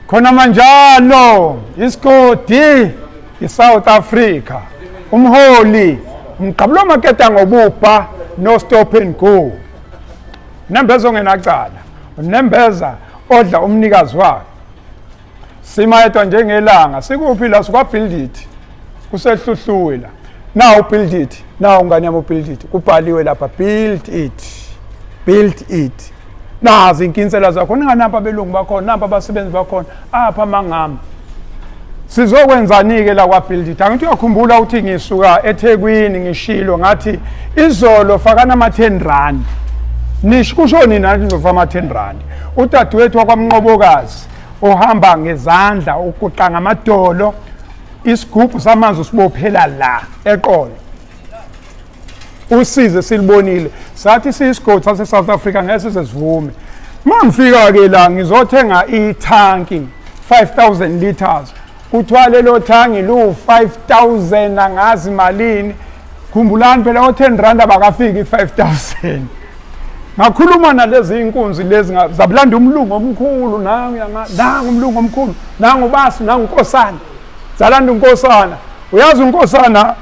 khona manjalo isigodi iSouth Africa umholi mqabula maketa ngobupha no stop and go nembeza ongenacala nembeza odla umnikazi wakhe simayedwa njengelanga sikuphi la sikwa build it kusehluhluwe la now build it now ngani yami build it kubhaliwe lapha build it nazi inkinsela zakho ninganapha belungu bakhona napha abasebenzi bakhona apha mangami sizokwenzani ke la kwa build it angithi uyakhumbula ukuthi ngisuka eThekwini ngishilo ngathi izolo fakana ama 10 rand nisho nini nathi ngizofa ama 10 rand udadewethu wakwamnqobokazi ohamba ngezandla ukuqanga amadolo isigubhu samanzi sibophela la eqolo usize silibonile sathi siyisigodi sase South Africa ngeke sizivume mangifika ke la ngizothenga ithanki 5000 liters kuthiwa lelo thangi lu 5000 angazi malini khumbulani phela o10 rand abakafiki 5000 ngakhuluma nalezi inkunzi lezi zablanda umlungu omkhulu nangu umlungu omkhulu nangu basi nangu unkosana zalanda unkosana uyazi unkosana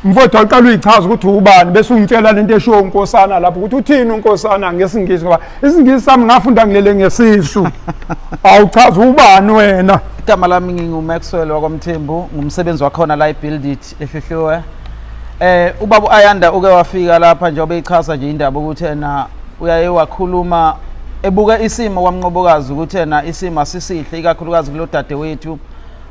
mfowethu aqala uyichaza ukuthi ubani bese ungitshela lento esho unkosana lapho ukuthi uthini unkosana ngesingisi ngoba isingisi sami ngafunda ngilele ngesisu awuchaza ubani wena igama lami nginguMsweli wakwamthembu ngumsebenzi wakhona la ibuild it ehlehlwe ubaba Ayanda uke wafika lapha njengoba echaza nje indaba ukuthi ena uyaye wakhuluma ebuka isimo kwamnqobokazi ukuthi ena isimo asisihle ikakhulukazi kulo dadewethu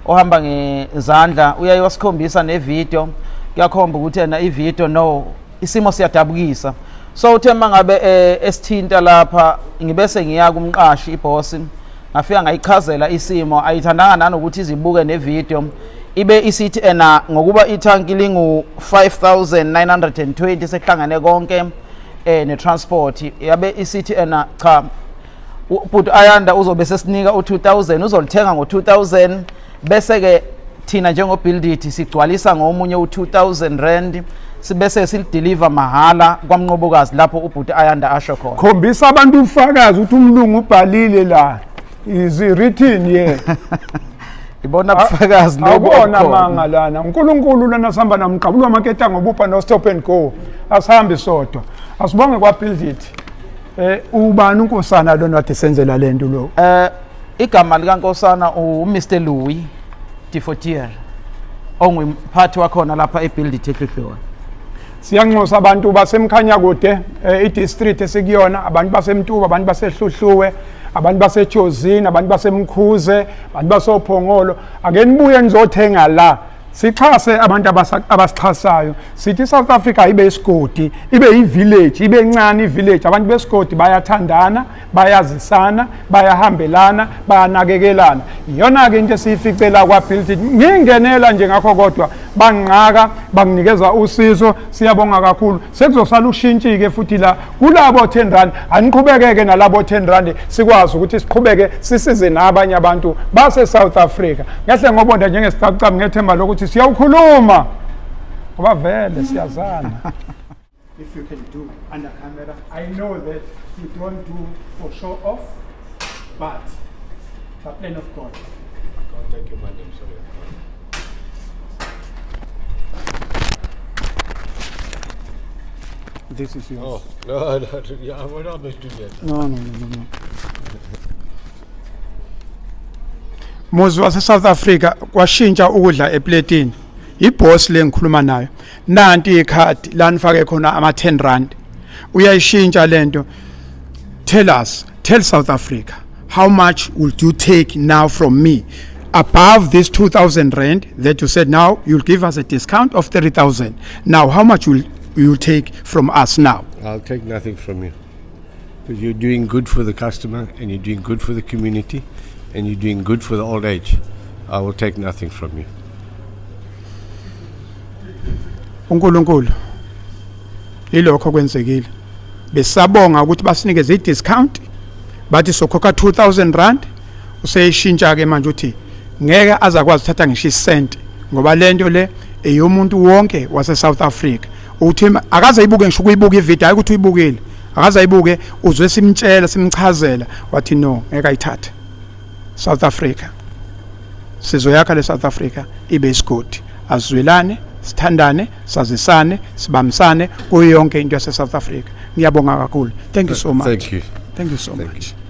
ohamba ngezandla uyaye wasikhombisa nevideo kuyakhomba ukuthi ena ivideo no isimo siyadabukisa so uthe mangabe esithinta lapha ngibese ngiya kumqashi iboss ngafika ngayichazela isimo ayithandanga nanokuthi izibuke nevideo ibe isithi ena ngokuba ithanki lingu 5920 sekuhlangane konke ne transport yabe isithi ena cha ubhuti Ayanda uzobe sesinika u2000 uzolithenga ngo2000 bese ke thina njengo build it sigcwalisa ngomunye u2000 rand sibese silideliver mahala kwamnqobokazi lapho ubhuti Ayanda asho khona khombisa abantu ufakazi ukuthi umlungu ubhalile la is written here ibona bufakazi nobona manga lana uNkulunkulu lana sihamba namqabulwa maketa ngobupha no stop and go asihambe sodwa asibonge kwa build it ubani unkosana lona wathi senzela lento lo igama likaNkosana uMr Louis Tifotier ongumphathi wakhona lapha ebuild it ehlehlwe siyanxosa abantu basemkhanya kude idistrict esikuyona abantu basemtuba abantu basehluhluwe abantu basejozini abantu basemkhuze abantu basophongolo ake nibuye nizothenga la sixhase abantu abasixhasayo sithi South Africa ibe isigodi ibe ivillage ibe encane ivillage abantu besigodi bayathandana bayazisana bayahambelana bayanakekelana iyona ke into esificela kwa build it ngingenela nje ngakho kodwa banqaka banginikeza usizo siyabonga kakhulu sekuzosala ushintshike futhi la kulabo 10 rand aniqhubekeke nalabo 10 rand sikwazi ukuthi siqhubeke sisize nabanye abantu base South Africa ngahle ngobonda njengesicacaba ngethemba lokuthi siyawukhuluma ngoba vele siyazana. If you can do under camera, I know that you don't do for show off, but the plan of God. I can't take your money, I'm sorry. This is yours. Oh, no, yeah, we're not going to do that. No. Muzi wase South Africa kwashintsha ukudla eplatini. Iboss lengikhuluma nayo. Nanti ikhadi la nifake khona ama 10 rand. Uyayishintsha lento. Tell South Africa, how much would you take now from me? Above this 2,000 rand that you said now you'll give us a discount of 30,000. Now how much will you take from us now? I'll take nothing from you. Because you're doing good for the customer and you're doing good for the community and you're doing good for the old age. I will take nothing from you. uNkulunkulu ilokho kwenzekile besabonga ukuthi basinikeze i-discount bathi sokhokha 2,000 rand useyishintsha ke manje uthi ngeke azakwazi uthatha ngisho isent ngoba lento le eyomuntu wonke wase South Africa uthi akaze ayibuke ngisho kuyibuka ivideo ukuthi uyibukile akaze ayibuke uzwe simtshela simchazela wathi no ngeke ayithathe South Africa sizoyakha le South Africa ibe isigodi azwelane sithandane sazisane sibambisane kuyo yonke into yase South Africa. Ngiyabonga kakhulu. Thank you so much. Thank you. Thank you so Thank much. you.